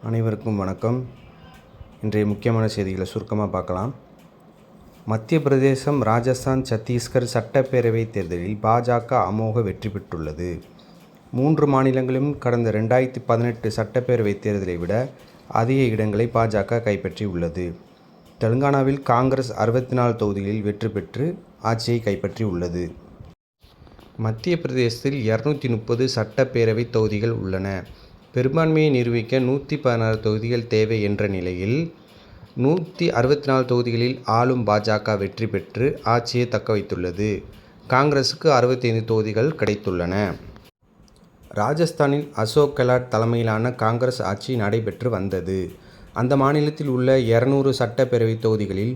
அனைவருக்கும் வணக்கம். இன்றைய முக்கியமான செய்திகளை சுருக்கமாக பார்க்கலாம். மத்திய பிரதேசம், ராஜஸ்தான், சத்தீஸ்கர் சட்டப்பேரவைத் தேர்தலில் பாஜக அமோக வெற்றி பெற்றுள்ளது. 3 மாநிலங்களிலும் கடந்த 2018 சட்டப்பேரவைத் தேர்தலை விட அதிக இடங்களை பாஜக கைப்பற்றி உள்ளது. தெலுங்கானாவில் காங்கிரஸ் 64 தொகுதிகளில் வெற்றி பெற்று ஆட்சியை கைப்பற்றி உள்ளது. மத்திய பிரதேசத்தில் 230 சட்டப்பேரவை தொகுதிகள் உள்ளன. பெரும்பான்மையை நிரூபிக்க 116 தொகுதிகள் தேவை என்ற நிலையில் 164 தொகுதிகளில் ஆளும் பாஜக வெற்றி பெற்று ஆட்சியை தக்க வைத்துள்ளது. காங்கிரசுக்கு 65 தொகுதிகள் கிடைத்துள்ளன. ராஜஸ்தானில் அசோக் கெலாட் தலைமையிலான காங்கிரஸ் ஆட்சி நடைபெற்று வந்தது. அந்த மாநிலத்தில் உள்ள 200 சட்டப்பேரவை தொகுதிகளில்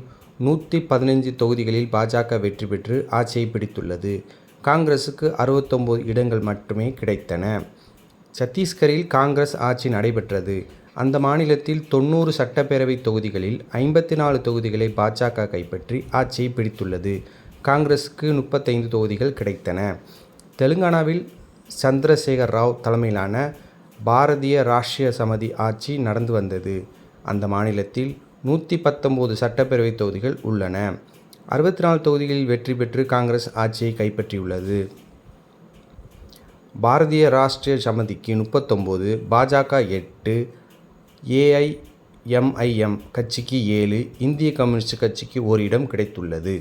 115 தொகுதிகளில் பாஜக வெற்றி பெற்று ஆட்சியை பிடித்துள்ளது. காங்கிரசுக்கு 69 இடங்கள் மட்டுமே கிடைத்தன. சத்தீஸ்கரில் காங்கிரஸ் ஆட்சி நடைபெற்றது. அந்த மாநிலத்தில் 90 சட்டப்பேரவை தொகுதிகளில் 54 தொகுதிகளை பாஜக கைப்பற்றி ஆட்சியை பிடித்துள்ளது. காங்கிரசுக்கு 35 தொகுதிகள் கிடைத்தன. தெலுங்கானாவில் சந்திரசேகர் ராவ் தலைமையிலான பாரதிய ராஷ்டிரிய சமிதி ஆட்சி நடந்து வந்தது. அந்த மாநிலத்தில் 119 சட்டப்பேரவை தொகுதிகள் உள்ளன. 64 தொகுதிகளில் வெற்றி பெற்று காங்கிரஸ் ஆட்சியை கைப்பற்றியுள்ளது. பாரதிய ராஷ்டிரிய சமிதிக்கு 39, பாஜக 8, ஏஐஎம்ஐஎம் கட்சிக்கு 7, இந்திய கம்யூனிஸ்ட் கட்சிக்கு 1 இடம் கிடைத்துள்ளது.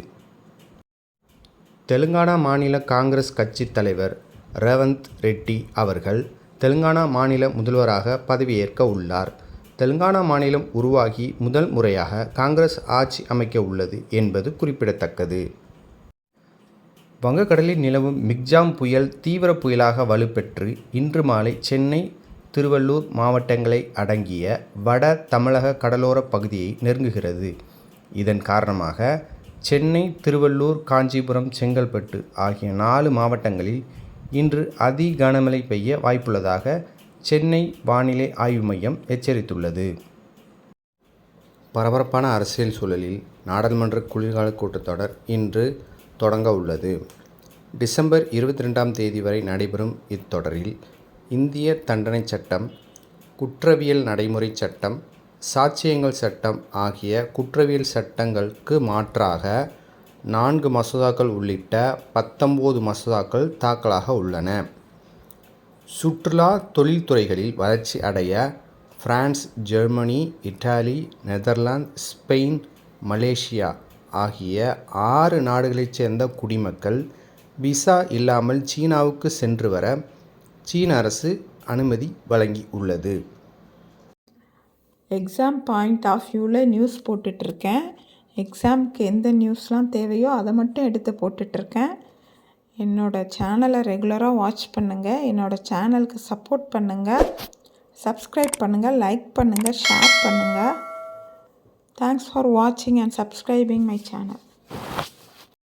தெலுங்கானா மாநில காங்கிரஸ் கட்சி தலைவர் ரேவந்த் ரெட்டி அவர்கள் தெலுங்கானா மாநில முதல்வராக பதவியேற்க உள்ளார். தெலுங்கானா மாநிலம் உருவாகி முதல் முறையாக காங்கிரஸ் ஆட்சி அமைக்க உள்ளது என்பது குறிப்பிடத்தக்கது. வங்கக்கடலில் நிலவும் மிக்ஜாம் புயல் தீவிர புயலாக வலுப்பெற்று இன்று மாலை சென்னை, திருவள்ளூர் மாவட்டங்களை அடங்கிய வட தமிழக கடலோர பகுதியை நெருங்குகிறது. இதன் காரணமாக சென்னை, திருவள்ளூர், காஞ்சிபுரம், செங்கல்பட்டு ஆகிய 4 மாவட்டங்களில் இன்று அதி கனமழை பெய்ய வாய்ப்புள்ளதாக சென்னை வானிலை ஆய்வு மையம் எச்சரித்துள்ளது. பரபரப்பான அரசியல் சூழலில் நாடாளுமன்ற குளிர்கால கூட்டத்தொடர் இன்று தொடங்க உள்ளது. டிசம்பர் 22ஆம் தேதி வரை நடைபெறும் இத்தொடரில் இந்திய தண்டனை சட்டம், குற்றவியல் நடைமுறை சட்டம், சாட்சியங்கள் சட்டம் ஆகிய குற்றவியல் சட்டங்களுக்கு மாற்றாக 4 மசோதாக்கள் உள்ளிட்ட 19 மசோதாக்கள் தாக்கலாக உள்ளன. சுற்றுலா தொழில்துறைகளில் வளர்ச்சி அடைய France, Germany, Italy, Netherlands, Spain, Malaysia ஆகிய 6 நாடுகளைச் சேர்ந்த குடிமக்கள் விசா இல்லாமல் சீனாவுக்கு சென்று வர சீன அரசு அனுமதி வழங்கி உள்ளது. எக்ஸாம் பாயிண்ட் ஆஃப் வியூவில் நியூஸ் போட்டுட்ருக்கேன். எக்ஸாமுக்கு எந்த நியூஸ்லாம் தேவையோ அதை மட்டும் எடுத்து போட்டுட்ருக்கேன். என்னோடய சேனலை ரெகுலராக வாட்ச் பண்ணுங்கள். என்னோடய சேனலுக்கு சப்போர்ட் பண்ணுங்கள். சப்ஸ்கிரைப் பண்ணுங்கள், லைக் பண்ணுங்கள், ஷேர் பண்ணுங்கள். Thanks for watching and subscribing my channel.